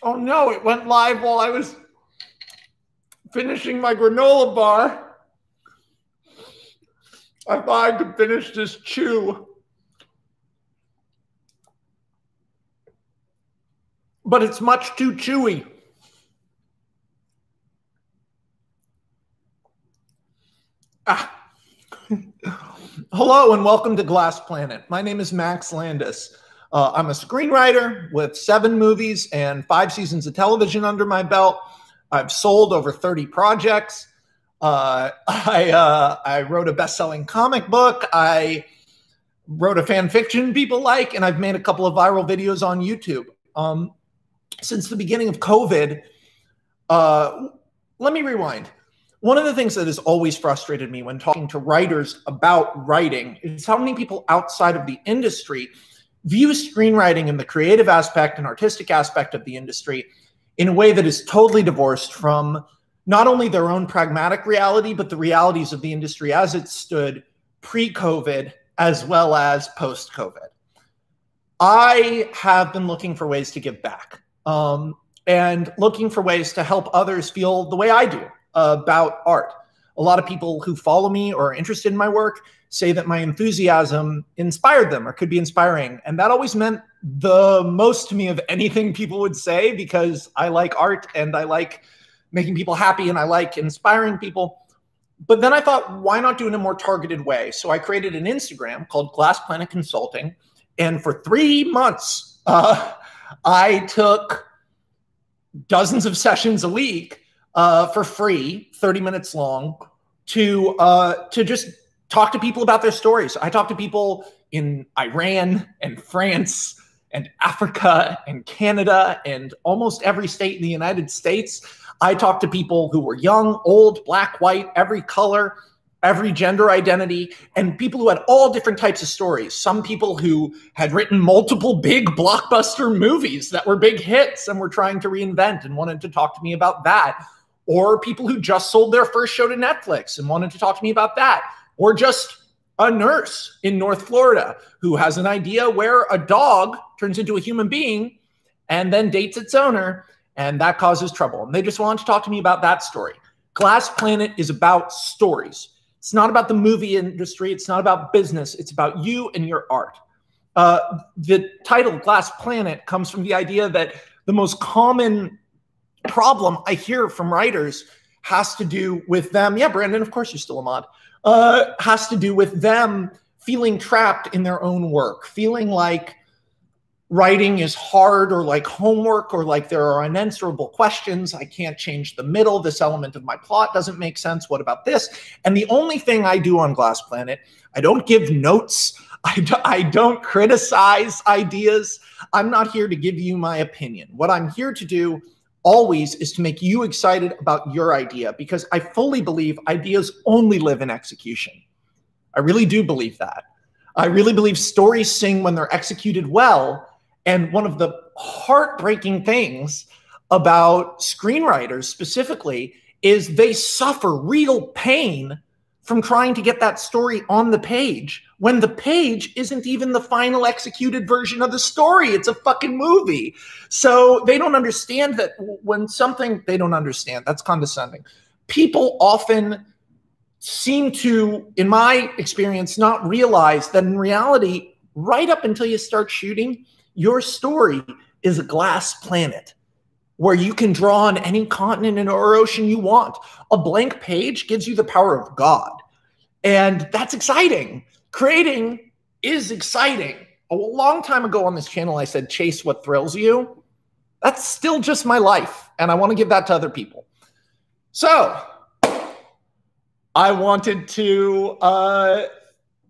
Oh no, it went live while I was finishing my granola bar. I thought I could finish this chew. But it's much too chewy. Hello and welcome to Glass Planet. My name is Max Landis. I'm a screenwriter with 7 movies and 5 seasons of television under my belt. I've sold over 30 projects. I wrote a best-selling comic book. I wrote a fan fiction people like, and I've made a couple of viral videos on YouTube. Since the beginning of COVID, let me rewind. One of the things that has always frustrated me when talking to writers about writing is how many people outside of the industry view screenwriting and the creative aspect and artistic aspect of the industry in a way that is totally divorced from not only their own pragmatic reality, but the realities of the industry as it stood pre-COVID as well as post-COVID. I have been looking for ways to give back and looking for ways to help others feel the way I do about art. A lot of people who follow me or are interested in my work say that my enthusiasm inspired them or could be inspiring. And that always meant the most to me of anything people would say, because I like art and I like making people happy and I like inspiring people. But then I thought, why not do it in a more targeted way? So I created an Instagram called Glass Planet Consulting. And for 3 months, I took dozens of sessions a week for free, 30 minutes long, to just talk to people about their stories. I talked to people in Iran and France and Africa and Canada and almost every state in the United States. I talked to people who were young, old, black, white, every color, every gender identity, and people who had all different types of stories. Some people who had written multiple big blockbuster movies that were big hits and were trying to reinvent and wanted to talk to me about that. Or people who just sold their first show to Netflix and wanted to talk to me about that. Or just a nurse in North Florida who has an idea where a dog turns into a human being and then dates its owner, and that causes trouble. And they just wanted to talk to me about that story. Glass Planet is about stories. It's not about the movie industry. It's not about business. It's about you and your art. The title Glass Planet comes from the idea that the most common problem I hear from writers has to do with them. Yeah, Brandon, of course you're still a mod. Has to do with them feeling trapped in their own work, feeling like writing is hard or like homework or like there are unanswerable questions. I can't change the middle. This element of my plot doesn't make sense. What about this? And the only thing I do on Glass Planet, I don't give notes. I don't criticize ideas. I'm not here to give you my opinion. What I'm here to do always is to make you excited about your idea, because I fully believe ideas only live in execution. I really do believe that. I really believe stories sing when they're executed well. And one of the heartbreaking things about screenwriters specifically is they suffer real pain from trying to get that story on the page when the page isn't even the final executed version of the story. It's a fucking movie. So they don't understand that when something, they don't understand. That's condescending. People often seem to, in my experience, not realize that in reality, right up until you start shooting, your story is a glass planet where you can draw on any continent or ocean you want. A blank page gives you the power of God. And that's exciting. Creating is exciting. A long time ago on this channel, I said, chase what thrills you. That's still just my life. And I want to give that to other people. So I wanted to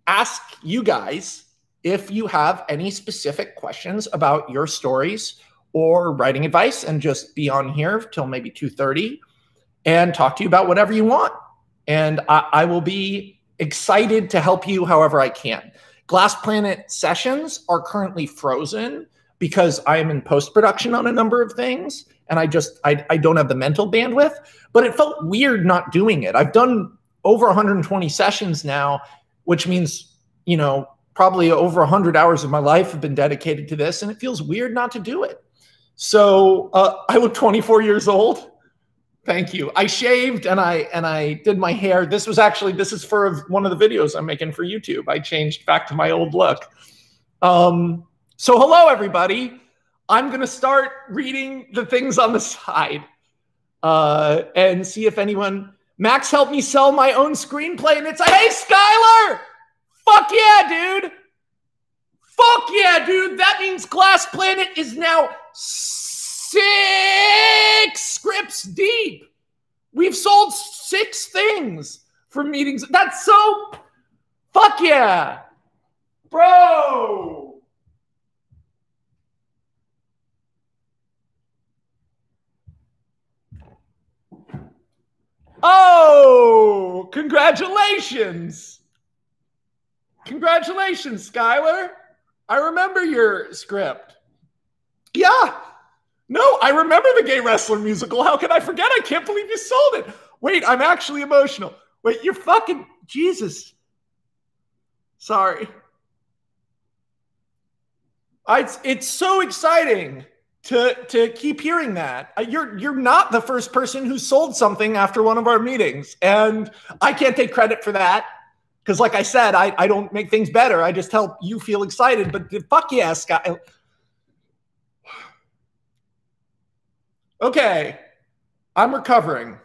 ask you guys if you have any specific questions about your stories or writing advice, and just be on here till maybe 2:30 and talk to you about whatever you want. And I will be excited to help you however I can. Glass Planet sessions are currently frozen because I am in post-production on a number of things, and I don't have the mental bandwidth, but it felt weird not doing it. I've done over 120 sessions now, which means, you know, probably over 100 hours of my life have been dedicated to this, and it feels weird not to do it. So I look 24 years old. Thank you. I shaved and I did my hair. This is for one of the videos I'm making for YouTube. I changed back to my old look. So hello, everybody. I'm going to start reading the things on the side and see if anyone... Max helped me sell my own screenplay, and it's like, hey, Skylar! Fuck yeah, dude! Fuck yeah, dude! That means Glass Planet is now 6 scripts deep. We've sold 6 things for meetings. That's so... Fuck yeah! Bro! Oh, congratulations. Congratulations, Skylar. I remember your script. Yeah. No, I remember the Gay Wrestler musical. How can I forget? I can't believe you sold it. Wait, I'm actually emotional. Wait, you're fucking... Jesus. Sorry. It's so exciting to keep hearing that. You're not the first person who sold something after one of our meetings. And I can't take credit for that. Because like I said, I don't make things better. I just help you feel excited. But fuck yeah, Scott. Okay. I'm recovering.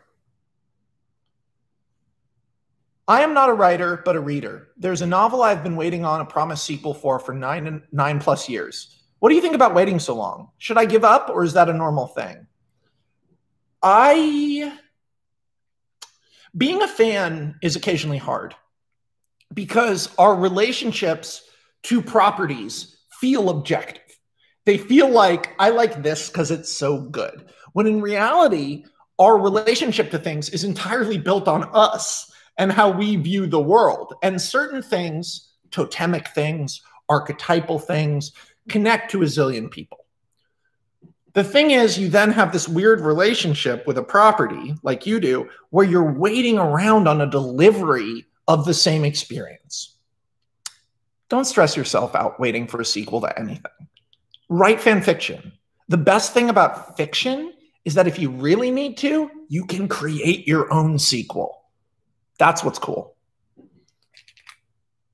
I am not a writer, but a reader. There's a novel I've been waiting on a promised sequel for 9 plus years. What do you think about waiting so long? Should I give up, or is that a normal thing? Being a fan is occasionally hard because our relationships to properties feel objective. They feel like, I like this because it's so good. When in reality, our relationship to things is entirely built on us and how we view the world. And certain things, totemic things, archetypal things, connect to a zillion people. The thing is, you then have this weird relationship with a property, like you do, where you're waiting around on a delivery of the same experience. Don't stress yourself out waiting for a sequel to anything. Write fan fiction. The best thing about fiction is that if you really need to, you can create your own sequel. That's what's cool.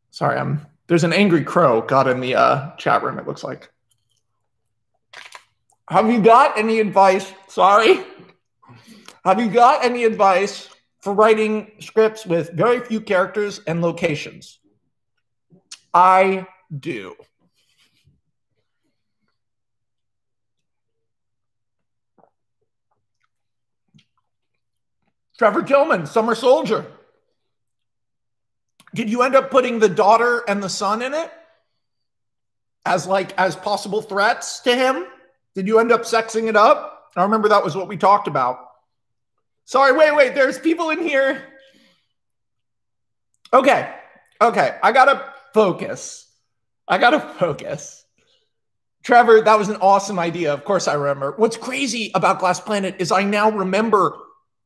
Sorry, there's an angry crow got in the chat room, it looks like. Have you got any advice? Sorry. Have you got any advice for writing scripts with very few characters and locations? I do. Trevor Tillman, Summer Soldier. Did you end up putting the daughter and the son in it as possible threats to him? Did you end up sexing it up? I remember that was what we talked about. Sorry, wait. There's people in here. Okay. I gotta focus. Trevor, that was an awesome idea. Of course I remember. What's crazy about Glass Planet is I now remember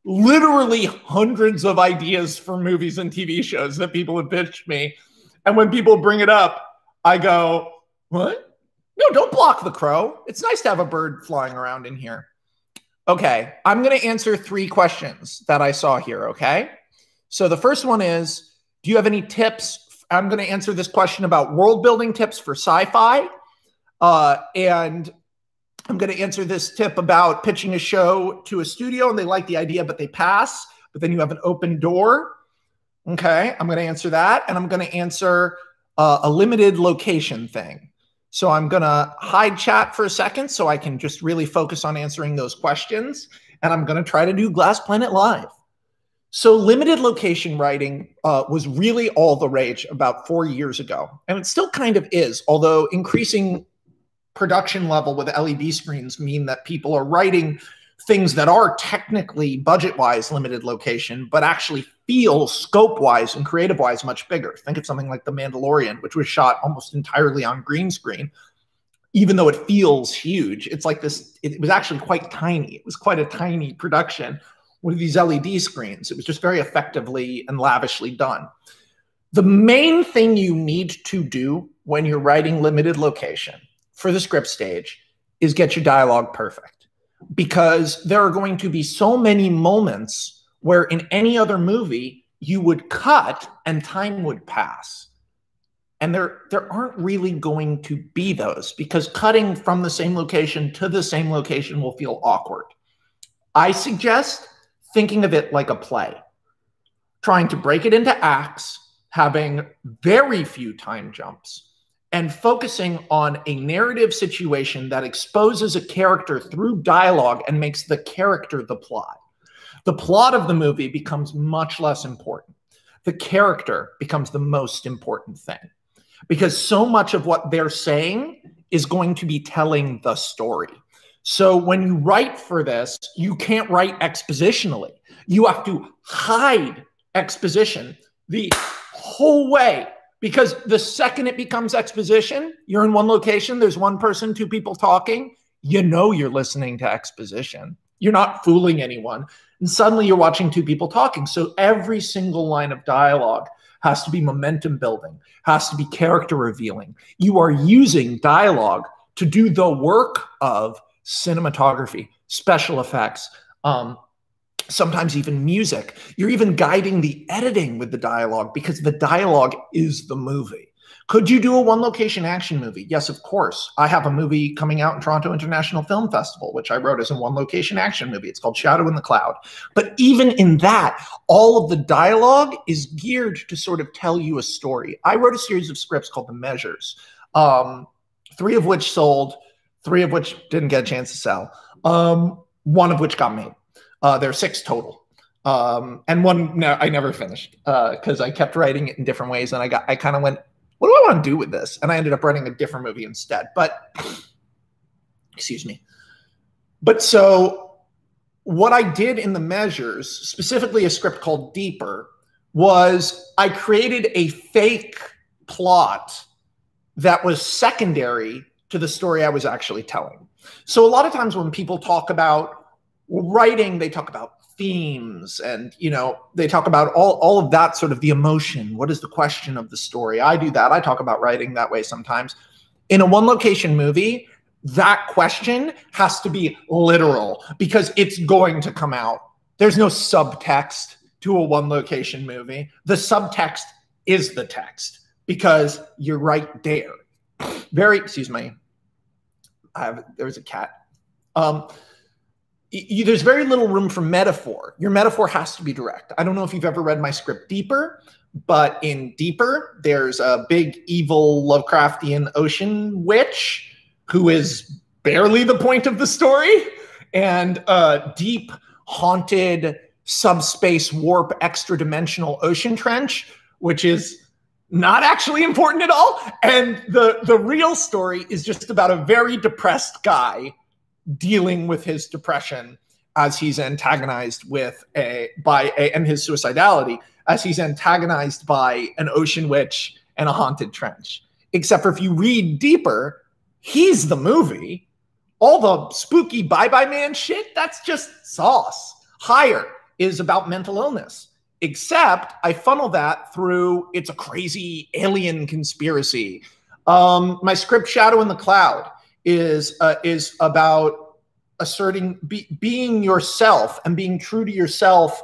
literally hundreds of ideas for movies and TV shows that people have pitched me. And when people bring it up, I go, what? No, don't block the crow. It's nice to have a bird flying around in here. Okay, I'm going to answer 3 questions that I saw here, okay? So the first one is, do you have any tips? I'm going to answer this question about world building tips for sci-fi. And I'm going to answer this tip about pitching a show to a studio and they like the idea, but they pass, but then you have an open door. Okay, I'm going to answer that. And I'm going to answer a limited location thing. So I'm going to hide chat for a second so I can just really focus on answering those questions. And I'm going to try to do Glass Planet live. So limited location writing was really all the rage about 4 years ago. And it still kind of is, although increasing production level with LED screens mean that people are writing things that are technically budget-wise limited location, but actually feel scope-wise and creative-wise much bigger. Think of something like The Mandalorian, which was shot almost entirely on green screen, even though it feels huge. It's like this, it was actually quite tiny. It was quite a tiny production with these LED screens. It was just very effectively and lavishly done. The main thing you need to do when you're writing limited location for the script stage is get your dialogue perfect, because there are going to be so many moments where in any other movie you would cut and time would pass. And there aren't really going to be those, because cutting from the same location to the same location will feel awkward. I suggest thinking of it like a play, trying to break it into acts, having very few time jumps, and focusing on a narrative situation that exposes a character through dialogue and makes the character the plot. The plot of the movie becomes much less important. The character becomes the most important thing, because so much of what they're saying is going to be telling the story. So when you write for this, you can't write expositionally. You have to hide exposition the whole way, because the second it becomes exposition, you're in one location, there's one person, two people talking, you know you're listening to exposition. You're not fooling anyone. And suddenly you're watching two people talking. So every single line of dialogue has to be momentum building, has to be character revealing. You are using dialogue to do the work of cinematography, special effects, sometimes even music. You're even guiding the editing with the dialogue, because the dialogue is the movie. Could you do a one-location action movie? Yes, of course. I have a movie coming out in Toronto International Film Festival, which I wrote as a one-location action movie. It's called Shadow in the Cloud. But even in that, all of the dialogue is geared to sort of tell you a story. I wrote a series of scripts called The Measures, 3 of which sold, 3 of which didn't get a chance to sell, 1 of which got made. There are 6 total. And one I never finished because I kept writing it in different ways. And I kind of went, what do I want to do with this? And I ended up writing a different movie instead. But, excuse me. But so what I did in The Measures, specifically a script called Deeper, was I created a fake plot that was secondary to the story I was actually telling. So a lot of times when people talk about writing, they talk about themes and, you know, they talk about all of that sort of the emotion. What is the question of the story? I do that. I talk about writing that way sometimes. In a one location movie, that question has to be literal because it's going to come out. There's no subtext to a one location movie. The subtext is the text because you're right there. Excuse me. There's a cat. There's very little room for metaphor. Your metaphor has to be direct. I don't know if you've ever read my script Deeper, but in Deeper, there's a big evil Lovecraftian ocean witch who is barely the point of the story, and a deep, haunted, subspace warp, extra-dimensional ocean trench, which is not actually important at all. And the real story is just about a very depressed guy dealing with his depression as he's antagonized and his suicidality as he's antagonized by an ocean witch and a haunted trench. Except for if you read Deeper, he's the movie. All the spooky bye-bye man shit, that's just sauce. Higher is about mental illness. Except I funnel that through, it's a crazy alien conspiracy. My script Shadow in the Cloud is about asserting, being yourself and being true to yourself.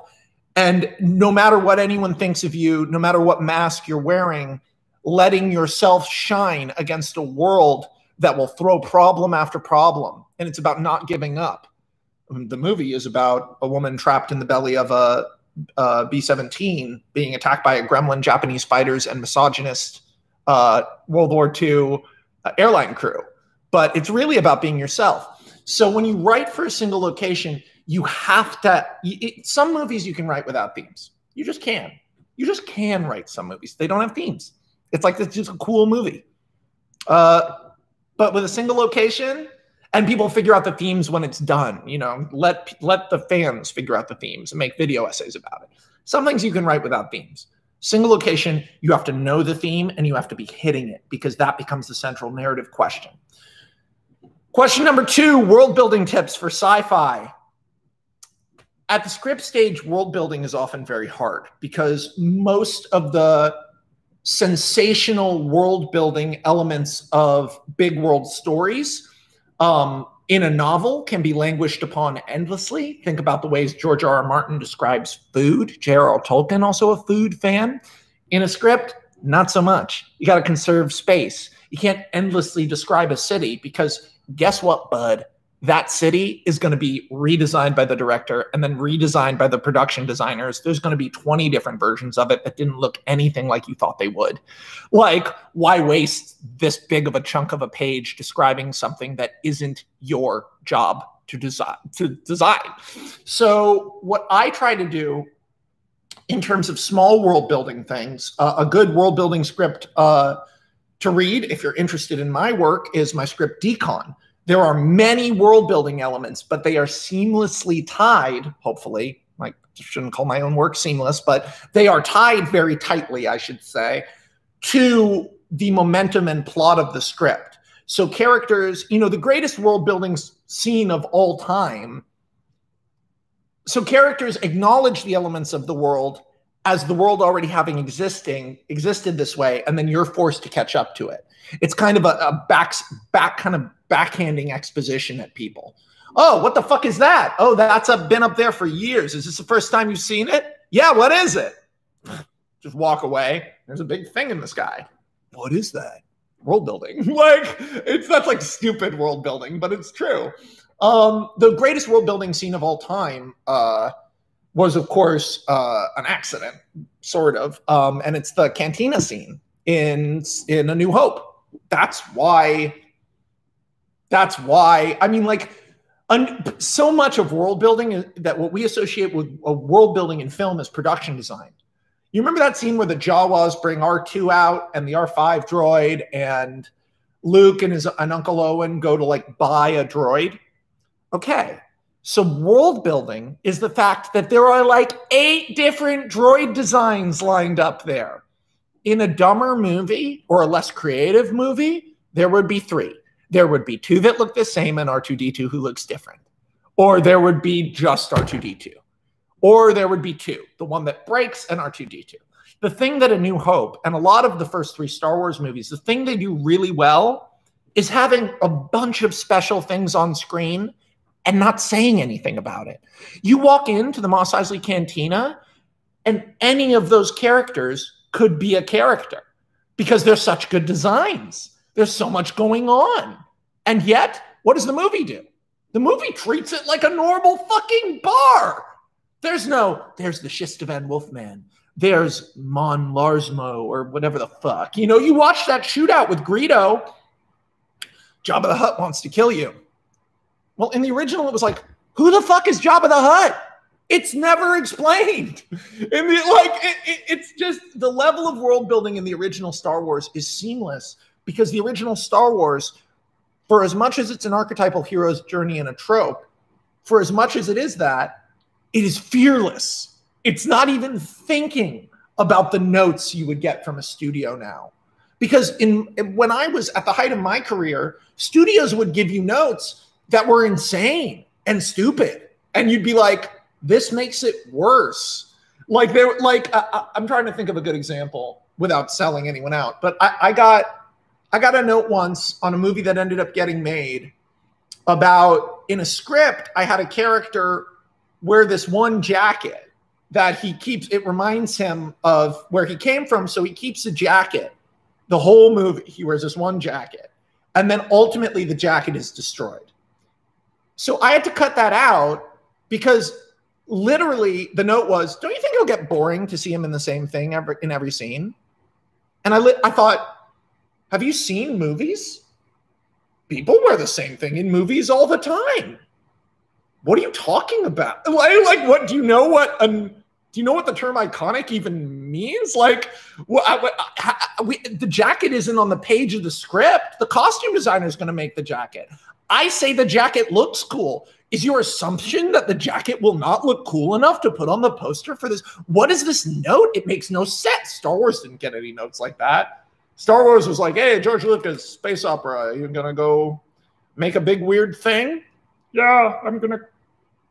And no matter what anyone thinks of you, no matter what mask you're wearing, letting yourself shine against a world that will throw problem after problem. And it's about not giving up. The movie is about a woman trapped in the belly of a B-17 being attacked by a gremlin Japanese fighters and misogynist World War II airline crew. But it's really about being yourself. So when you write for a single location, you have to, some movies you can write without themes. You just can. You just can write some movies. They don't have themes. It's like, it's just a cool movie. But with a single location, and people figure out the themes when it's done, you know, let the fans figure out the themes and make video essays about it. Some things you can write without themes. Single location, you have to know the theme and you have to be hitting it because that becomes the central narrative question. Question number 2, world building tips for sci-fi. At the script stage, world building is often very hard because most of the sensational world building elements of big world stories In a novel can be languished upon endlessly. Think about the ways George R.R. Martin describes food. J.R.R. Tolkien, also a food fan. In a script, not so much. You got to conserve space. You can't endlessly describe a city because guess what, bud? That city is going to be redesigned by the director and then redesigned by the production designers. There's going to be 20 different versions of it that didn't look anything like you thought they would. Like, why waste this big of a chunk of a page describing something that isn't your job to design? So what I try to do in terms of small world building things, a good world building script to read, if you're interested in my work, is my script Decon. There are many world building elements, but they are seamlessly tied, hopefully. I shouldn't call my own work seamless, but they are tied very tightly, I should say, to the momentum and plot of the script. So characters, you know, the greatest world building scene of all time. So characters acknowledge the elements of the world as the world already having existed this way, and then you're forced to catch up to it. It's kind of a backhanding exposition at people. Oh, what the fuck is that? Oh, that's been up there for years. Is this the first time you've seen it? Yeah, what is it? Just walk away. There's a big thing in the sky. What is that? World building. That's like stupid world building, but it's true. The greatest world building scene of all time was, of course, an accident, sort of. And it's the cantina scene in A New Hope. That's why, I mean, like, so much of world building is that what we associate with a world building in film is production design. You remember that scene where the Jawas bring R2 out and the R5 droid, and Luke and Uncle Owen go to like buy a droid? Okay. So world building is the fact that there are like 8 different droid designs lined up there. In a dumber movie or a less creative movie, there would be 3. There would be 2 that look the same and R2-D2 who looks different. Or there would be just R2-D2. Or there would be 2, the one that breaks and R2-D2. The thing that A New Hope and a lot of the first 3 Star Wars movies, the thing they do really well is having a bunch of special things on screen and not saying anything about it. You walk into the Mos Eisley Cantina and any of those characters could be a character because they're such good designs. There's so much going on. And yet, what does the movie do? The movie treats it like a normal fucking bar. There's the Shistavan Wolfman. There's Mon Larsmo or whatever the fuck. You know, you watch that shootout with Greedo. Jabba the Hutt wants to kill you. Well, in the original, it was like, who the fuck is Jabba the Hutt? It's never explained. It's just the level of world building in the original Star Wars is seamless because the original Star Wars, for as much as it's an archetypal hero's journey and a trope, for as much as it is that, it is fearless. It's not even thinking about the notes you would get from a studio now. Because when I was at the height of my career, studios would give you notes that were insane and stupid. And you'd be like, this makes it worse. I'm trying to think of a good example without selling anyone out. But I got a note once on a movie that ended up getting made about, in a script, I had a character wear this one jacket that he keeps. It reminds him of where he came from. So he keeps a jacket. The whole movie, he wears this one jacket. And then ultimately the jacket is destroyed. So I had to cut that out because literally the note was, don't you think it'll get boring to see him in the same thing in every scene? And I thought, have you seen movies? People wear the same thing in movies all the time. What are you talking about? What do you know what the term iconic even means? The jacket isn't on the page of the script. The costume designer is going to make the jacket. I say the jacket looks cool. Is your assumption that the jacket will not look cool enough to put on the poster for this? What is this note? It makes no sense. Star Wars didn't get any notes like that. Star Wars was like, hey, George Lucas, space opera. You're going to go make a big weird thing? Yeah, I'm going to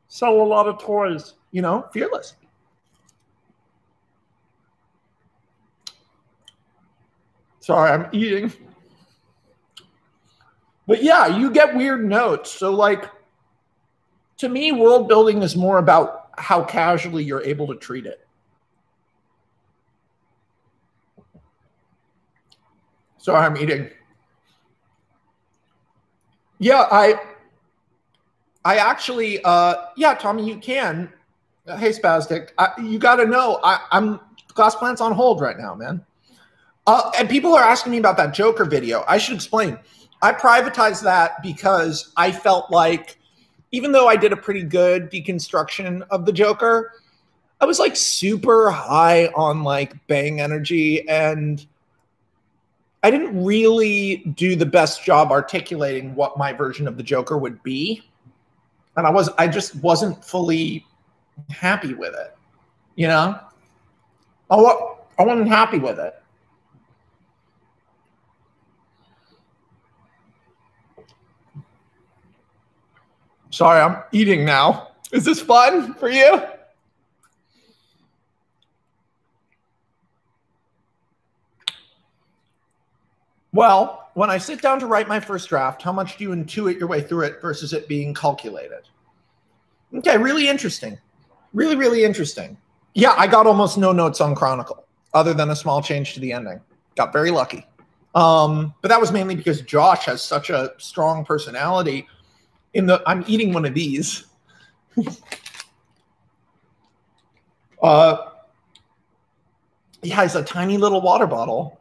sell a lot of toys. You know, fearless. Sorry, I'm eating. But yeah, you get weird notes. So like, to me, world building is more about how casually you're able to treat it. Sorry, I'm eating. Yeah, I actually, yeah, Tommy, you can. Hey, Spastic, you got to know, I'm class plan's on hold right now, man. And people are asking me about that Joker video. I should explain. I privatized that because I felt like, even though I did a pretty good deconstruction of the Joker, I was like super high on like bang energy, and I didn't really do the best job articulating what my version of the Joker would be. And I just wasn't fully happy with it. You know? I wasn't happy with it. Sorry, I'm eating now. Is this fun for you? Well, when I sit down to write my first draft, how much do you intuit your way through it versus it being calculated? Okay, really interesting. Really, really interesting. Yeah, I got almost no notes on Chronicle other than a small change to the ending. Got very lucky. But that was mainly because Josh has such a strong personality. I'm eating one of these. He has a tiny little water bottle,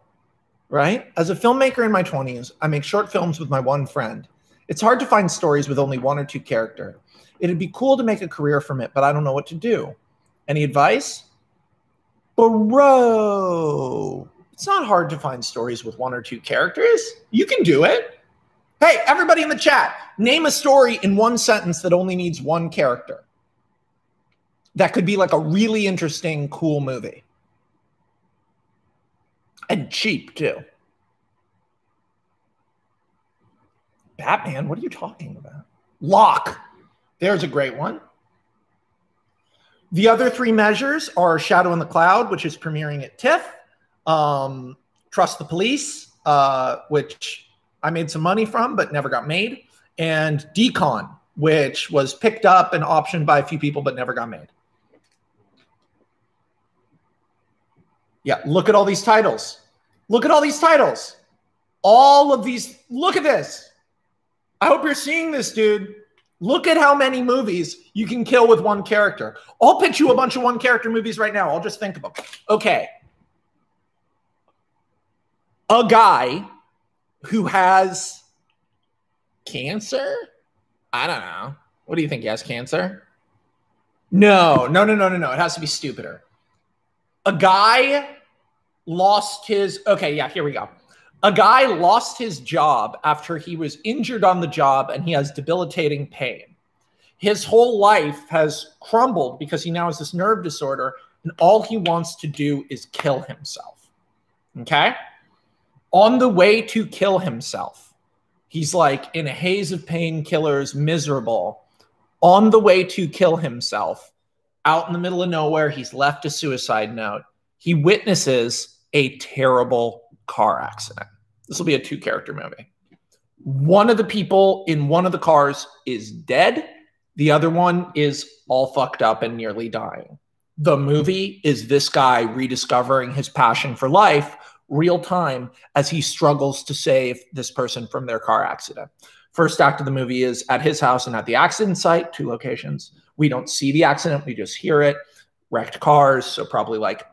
right? As a filmmaker in my 20s, I make short films with my one friend. It's hard to find stories with only one or two characters. It'd be cool to make a career from it, but I don't know what to do. Any advice? Bro, it's not hard to find stories with one or two characters. You can do it. Hey, everybody in the chat, name a story in one sentence that only needs one character. That could be like a really interesting, cool movie. And cheap, too. Batman? What are you talking about? Locke. There's a great one. The other three measures are Shadow in the Cloud, which is premiering at TIFF. Trust the Police, which I made some money from, but never got made. And Decon, which was picked up and optioned by a few people, but never got made. Yeah, look at all these titles. Look at all these titles. All of these. Look at this. I hope you're seeing this, dude. Look at how many movies you can kill with one character. I'll pitch you a bunch of one-character movies right now. I'll just think of them. Okay. A guy who has cancer? I don't know. What do you think? He has cancer? No. It has to be stupider. A guy lost his... Okay, yeah, here we go. A guy lost his job after he was injured on the job and he has debilitating pain. His whole life has crumbled because he now has this nerve disorder and all he wants to do is kill himself. Okay? On the way to kill himself, he's like in a haze of painkillers, miserable. On the way to kill himself, out in the middle of nowhere, he's left a suicide note. He witnesses a terrible car accident. This will be a two-character movie. One of the people in one of the cars is dead. The other one is all fucked up and nearly dying. The movie is this guy rediscovering his passion for life real time as he struggles to save this person from their car accident. First act of the movie is at his house and at the accident site, two locations. We don't see the accident. We just hear it. Wrecked cars. So probably like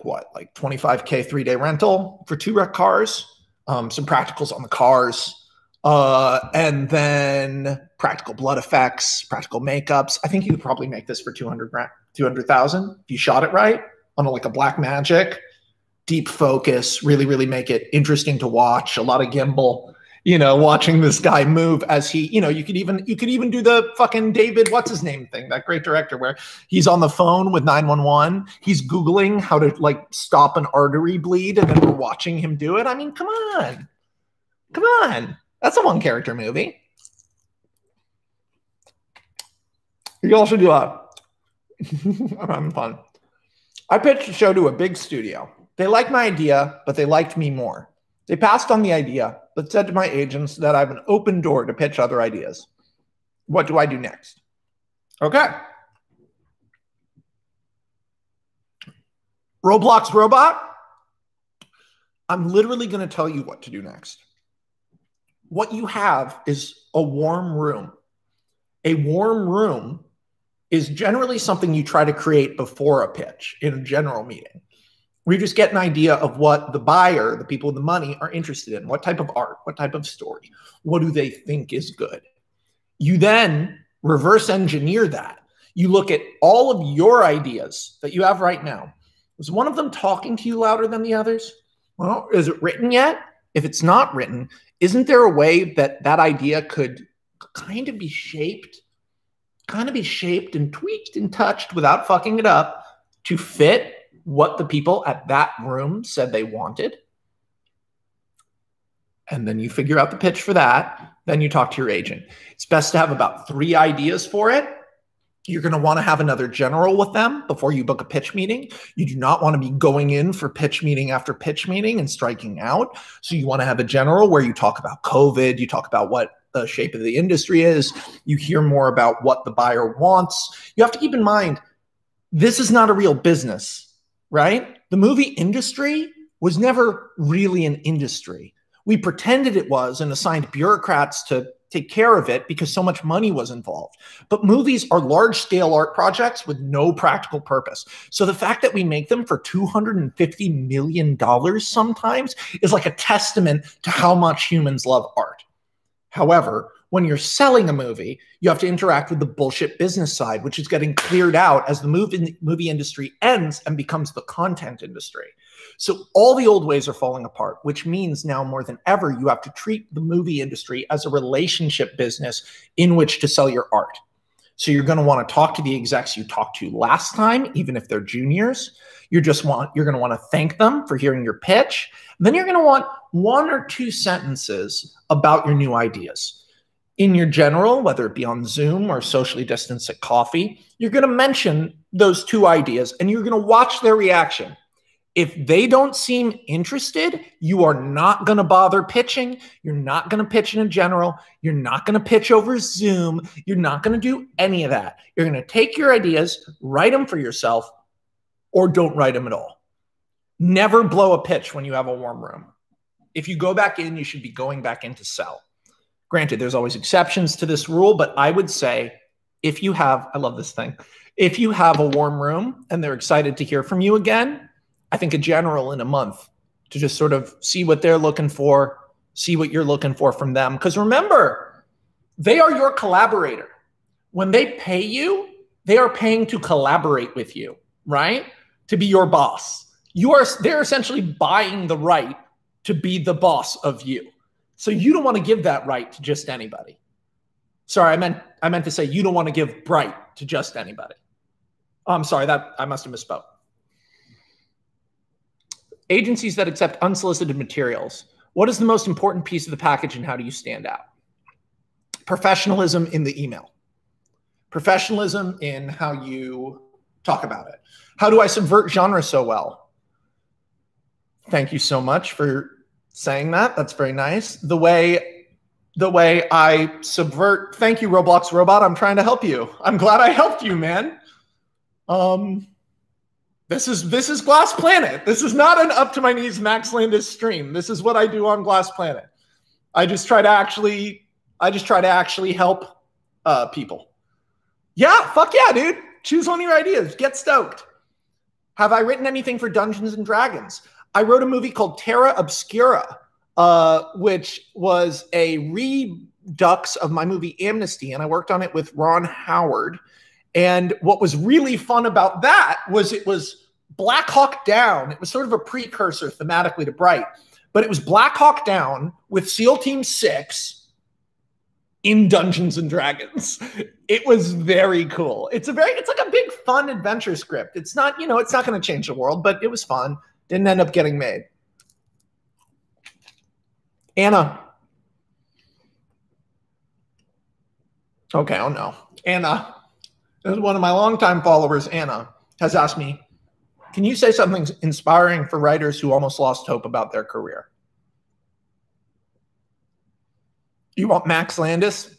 what? Like $25K 3-day rental for 2 wrecked cars. Some practicals on the cars. And then practical blood effects, practical makeups. I think you could probably make this for 200,000 if you shot it right on like a black magic, deep focus, really, really make it interesting to watch. A lot of gimbal, watching this guy move as he, you could even do the fucking David, what's his name thing, that great director where he's on the phone with 911. He's Googling how to like stop an artery bleed. And then we're watching him do it. I mean, come on. That's a one-character movie. You can also do I'm having fun. I pitched a show to a big studio. They liked my idea, but they liked me more. They passed on the idea, but said to my agents that I have an open door to pitch other ideas. What do I do next? Okay. Roblox robot, I'm literally going to tell you what to do next. What you have is a warm room. A warm room is generally something you try to create before a pitch in a general meeting. We just get an idea of what the buyer, the people with the money, are interested in. What type of art? What type of story? What do they think is good? You then reverse engineer that. You look at all of your ideas that you have right now. Is one of them talking to you louder than the others? Well, is it written yet? If it's not written, isn't there a way that that idea could kind of be shaped and tweaked and touched without fucking it up to fit what the people at that room said they wanted? And then you figure out the pitch for that. Then you talk to your agent. It's best to have about 3 ideas for it. You're going to want to have another general with them before you book a pitch meeting. You do not want to be going in for pitch meeting after pitch meeting and striking out. So you want to have a general where you talk about COVID, you talk about what the shape of the industry is, you hear more about what the buyer wants. You have to keep in mind, this is not a real business, right? The movie industry was never really an industry. We pretended it was and assigned bureaucrats to take care of it because so much money was involved. But movies are large-scale art projects with no practical purpose. So the fact that we make them for $250 million sometimes is like a testament to how much humans love art. However, when you're selling a movie, you have to interact with the bullshit business side, which is getting cleared out as the movie industry ends and becomes the content industry. So all the old ways are falling apart, which means now more than ever, you have to treat the movie industry as a relationship business in which to sell your art. So you're going to want to talk to the execs you talked to last time, even if they're juniors. You're going to want to thank them for hearing your pitch. Then you're going to want 1 or 2 sentences about your new ideas. In your general, whether it be on Zoom or socially distanced at coffee, you're going to mention those 2 ideas and you're going to watch their reaction. If they don't seem interested, you are not going to bother pitching. You're not going to pitch in a general. You're not going to pitch over Zoom. You're not going to do any of that. You're going to take your ideas, write them for yourself, or don't write them at all. Never blow a pitch when you have a warm room. If you go back in, you should be going back in to sell. Granted, there's always exceptions to this rule, but I would say if you have, I love this thing, if you have a warm room and they're excited to hear from you again, I think a general in a month to just sort of see what they're looking for, see what you're looking for from them. Because remember, they are your collaborator. When they pay you, they are paying to collaborate with you, right? To be your boss. They're essentially buying the right to be the boss of you. So you don't want to give that right to just anybody. Sorry, I meant to say you don't want to give bright to just anybody. Oh, I'm sorry, that I must have misspoke. Agencies that accept unsolicited materials. What is the most important piece of the package and how do you stand out? Professionalism in the email. Professionalism in how you talk about it. How do I subvert genre so well? Thank you so much for saying that. That's very nice. The way I subvert, thank you, Roblox Robot. I'm trying to help you. I'm glad I helped you, man. This is Glass Planet. This is not an up to my knees Max Landis stream. This is what I do on Glass Planet. I just try to actually help people. Yeah, fuck yeah, dude. Choose one of your ideas. Get stoked. Have I written anything for Dungeons and Dragons? I wrote a movie called Terra Obscura, which was a redux of my movie Amnesty, and I worked on it with Ron Howard. And what was really fun about that was it was Black Hawk Down. It was sort of a precursor thematically to Bright, but it was Black Hawk Down with SEAL Team 6 in Dungeons and Dragons. It was very cool. It's like a big fun adventure script. It's not, it's not going to change the world, but it was fun. Didn't end up getting made. Anna. Okay, oh no. Anna. One of my longtime followers, Anna, has asked me, can you say something inspiring for writers who almost lost hope about their career? You want Max Landis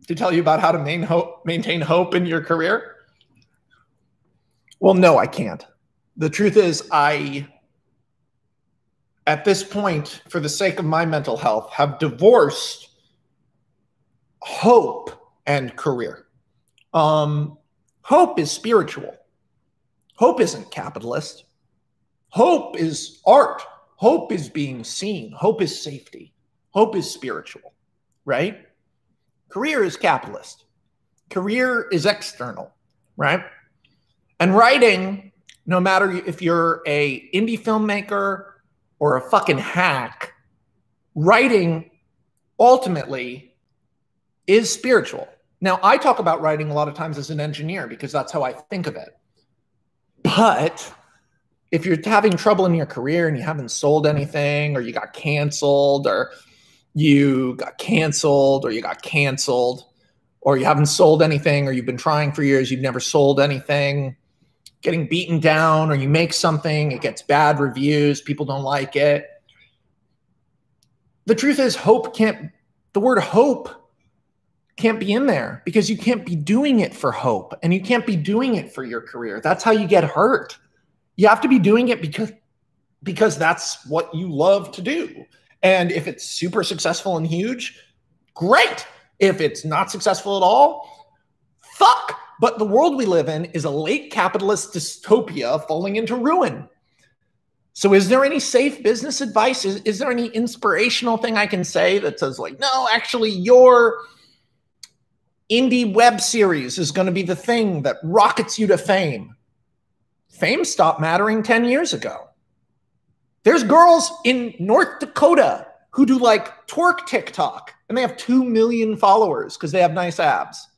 to tell you about how to maintain hope in your career? Well, no, I can't. The truth is, at this point, for the sake of my mental health, have divorced hope and career. Hope is spiritual. Hope isn't capitalist. Hope is art. Hope is being seen. Hope is safety. Hope is spiritual, right? Career is capitalist. Career is external, right? And writing, no matter if you're a indie filmmaker or a fucking hack, writing ultimately is spiritual. Now, I talk about writing a lot of times as an engineer because that's how I think of it. But if you're having trouble in your career and you haven't sold anything, or you got canceled, or you haven't sold anything, or you've been trying for years, you've never sold anything, getting beaten down, or you make something, it gets bad reviews, people don't like it. The truth is, the word hope can't be in there, because you can't be doing it for hope, and you can't be doing it for your career. That's how you get hurt. You have to be doing it because that's what you love to do. And if it's super successful and huge, great. If it's not successful at all, fuck. But the world we live in is a late capitalist dystopia falling into ruin. So is there any safe business advice? Is there any inspirational thing I can say that says, like, no, actually your indie web series is going to be the thing that rockets you to fame? Fame stopped mattering 10 years ago. There's girls in North Dakota who do like twerk TikTok, and they have 2 million followers because they have nice abs.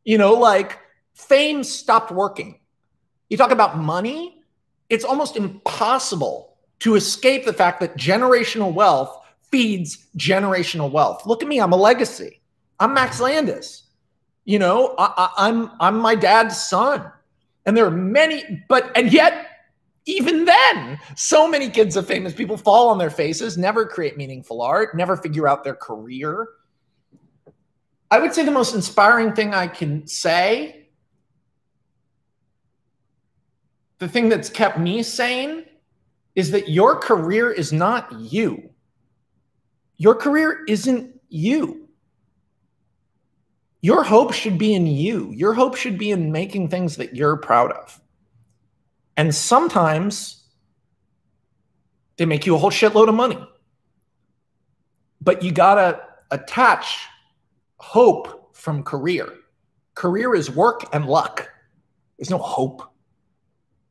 You know, like, fame stopped working. You talk about money, it's almost impossible to escape the fact that generational wealth feeds generational wealth. Look at me, I'm a legacy. I'm Max Landis. You know, I'm my dad's son. And there are many, and yet, even then, so many kids of famous people fall on their faces, never create meaningful art, never figure out their career. I would say the most inspiring thing I can say, the thing that's kept me sane, is that your career is not you. Your career isn't you. Your hope should be in you. Your hope should be in making things that you're proud of. And sometimes they make you a whole shitload of money. But you gotta attach hope from career. Career is work and luck. There's no hope.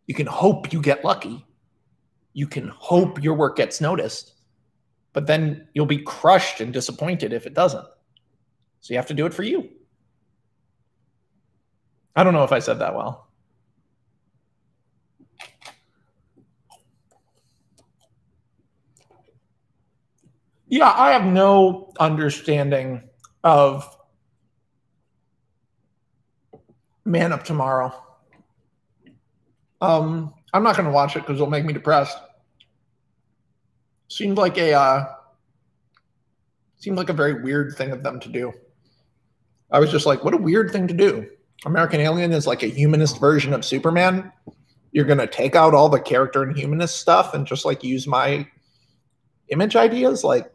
You can hope you get lucky. You can hope your work gets noticed. But then you'll be crushed and disappointed if it doesn't. So you have to do it for you. I don't know if I said that well. Yeah, I have no understanding of Man Up Tomorrow. I'm not going to watch it because it'll make me depressed. Seemed like a very weird thing of them to do. I was just like, what a weird thing to do. American Alien is like a humanist version of Superman. You're going to take out all the character and humanist stuff and just like use my image ideas? Like,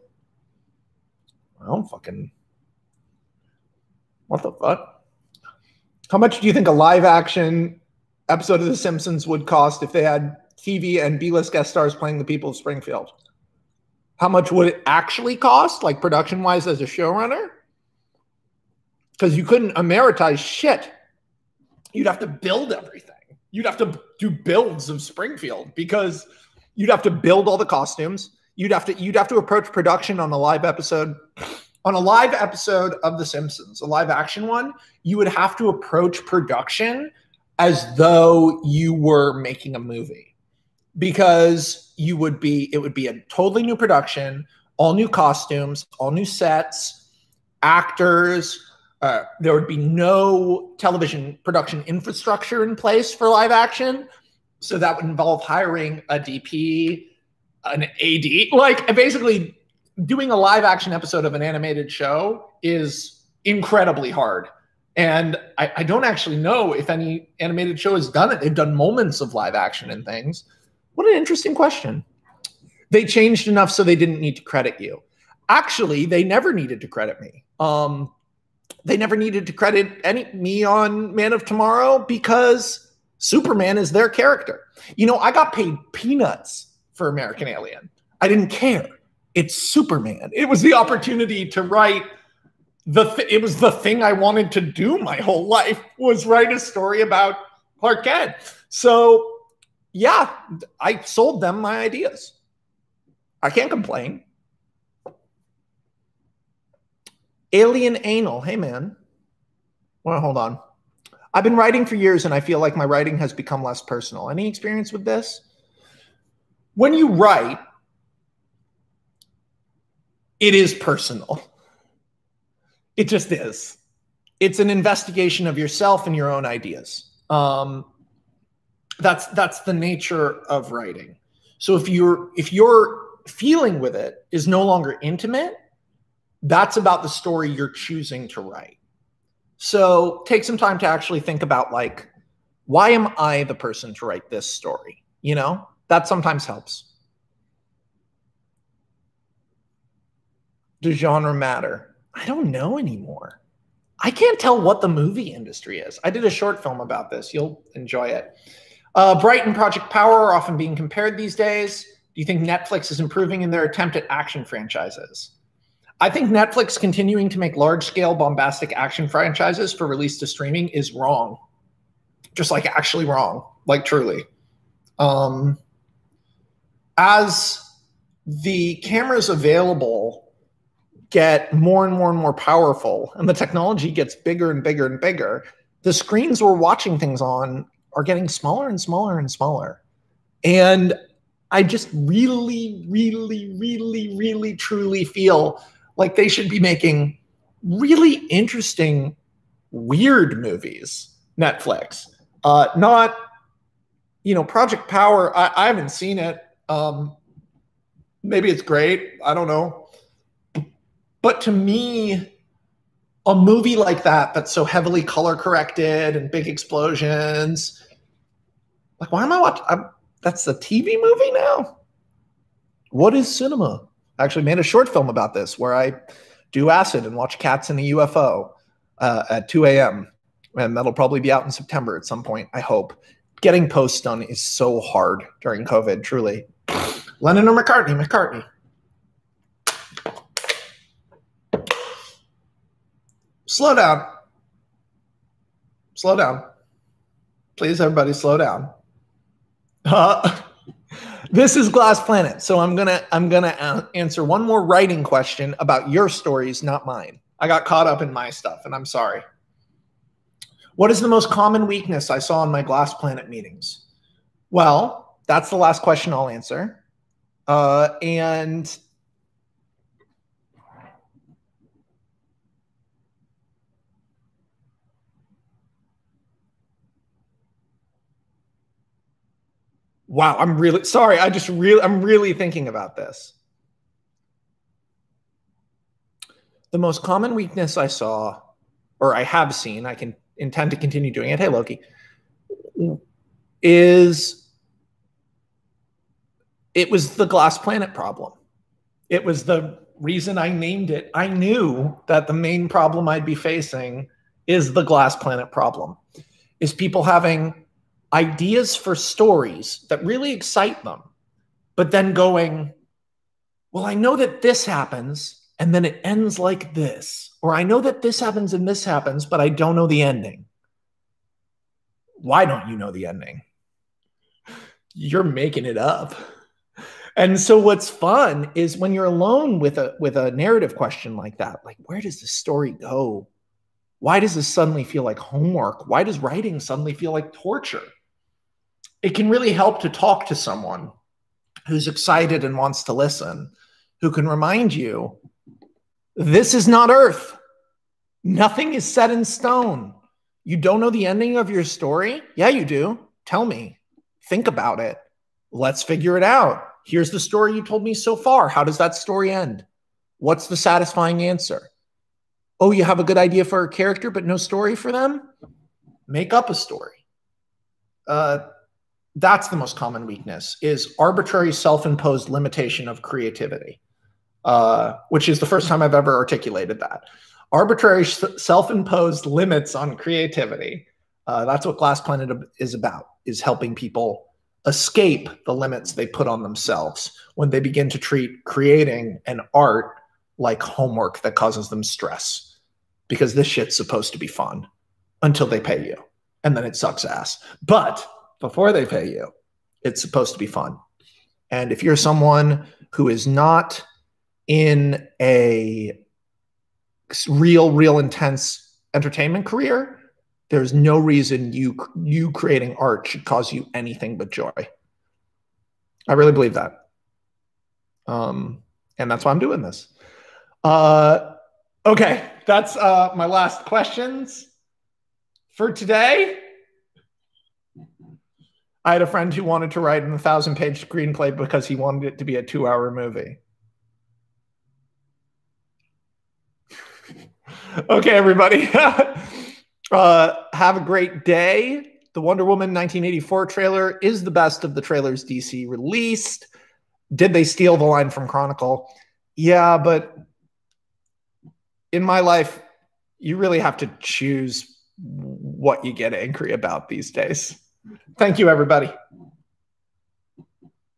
I don't fucking, what the fuck? How much do you think a live action episode of The Simpsons would cost if they had TV and B-list guest stars playing the people of Springfield? How much would it actually cost, like production-wise as a showrunner? Because you couldn't Ameritize shit. You'd have to build everything. You'd have to do builds of Springfield because you'd have to build all the costumes. You'd have to approach production on a live episode. On a live episode of The Simpsons, a live action one, you would have to approach production as though you were making a movie, because it would be a totally new production, all new costumes, all new sets, actors. There would be no television production infrastructure in place for live action. So that would involve hiring a DP, an AD, like basically doing a live action episode of an animated show is incredibly hard. And I don't actually know if any animated show has done it. They've done moments of live action and things. What an interesting question. They changed enough so they didn't need to credit you. Actually, they never needed to credit me. They never needed to credit me on Man of Tomorrow because Superman is their character. You know, I got paid peanuts for American Alien. I didn't care. It's Superman. It was the opportunity to write it was the thing I wanted to do my whole life, was write a story about Clark Kent. So yeah, I sold them my ideas. I can't complain. Alien Anal. Hey, man. Well, hold on. I've been writing for years, and I feel like my writing has become less personal. Any experience with this? When you write, it is personal. It just is. It's an investigation of yourself and your own ideas. That's the nature of writing. So if your feeling with it is no longer intimate, that's about the story you're choosing to write. So take some time to actually think about, like, why am I the person to write this story? You know, that sometimes helps. Does genre matter? I don't know anymore. I can't tell what the movie industry is. I did a short film about this. You'll enjoy it. Bright and Project Power are often being compared these days. Do you think Netflix is improving in their attempt at action franchises? I think Netflix continuing to make large-scale bombastic action franchises for release to streaming is wrong. Just like actually wrong, like truly. As the cameras available get more and more and more powerful and the technology gets bigger and bigger and bigger, the screens we're watching things on are getting smaller and smaller and smaller. And I just really, really, really, really, truly feel like they should be making really interesting, weird movies, Netflix. Not, you know, Project Power, I haven't seen it. Maybe it's great. I don't know. But to me, a movie like that that's so heavily color corrected and big explosions, like, why am I watching? That's a TV movie now? What is cinema? I actually made a short film about this where I do acid and watch cats in a UFO at 2 a.m. And that'll probably be out in September at some point, I hope. Getting posts done is so hard during COVID, truly. Lennon or McCartney? McCartney. Slow down. Slow down. Please, everybody, slow down. This is Glass Planet, so I'm gonna answer one more writing question about your stories, not mine. I got caught up in my stuff, and I'm sorry. What is the most common weakness I saw in my Glass Planet meetings? Well, that's the last question I'll answer. And wow, I'm really sorry. I'm really thinking about this. The most common weakness I saw, or I have seen, I can intend to continue doing it. Hey, Loki, it was the Glass Planet problem. It was the reason I named it. I knew that the main problem I'd be facing is the Glass Planet problem, is people having ideas for stories that really excite them, but then going, well, I know that this happens and then it ends like this, or I know that this happens and this happens, but I don't know the ending. Why don't you know the ending? You're making it up. And so what's fun is when you're alone with a narrative question like that, like, where does the story go? Why does this suddenly feel like homework? Why does writing suddenly feel like torture? It can really help to talk to someone who's excited and wants to listen, who can remind you, this is not Earth. Nothing is set in stone. You don't know the ending of your story? Yeah, you do. Tell me. Think about it. Let's figure it out. Here's the story you told me so far. How does that story end? What's the satisfying answer? Oh, you have a good idea for a character, but no story for them? Make up a story. That's the most common weakness, is arbitrary self-imposed limitation of creativity, which is the first time I've ever articulated that. Arbitrary self-imposed limits on creativity. That's what Glass Planet is about, is helping people escape the limits they put on themselves when they begin to treat creating an art like homework that causes them stress. Because this shit's supposed to be fun until they pay you. And then it sucks ass. But before they pay you, it's supposed to be fun. And if you're someone who is not in a real intense entertainment career, there's no reason you creating art should cause you anything but joy. I really believe that. And that's why I'm doing this. Okay, that's my last questions for today. I had a friend who wanted to write an 1,000-page screenplay because he wanted it to be a 2-hour movie. Okay, everybody. Have a great day. The Wonder Woman 1984 trailer is the best of the trailers DC released. Did they steal the line from Chronicle? Yeah, but in my life, you really have to choose what you get angry about these days. Thank you, everybody.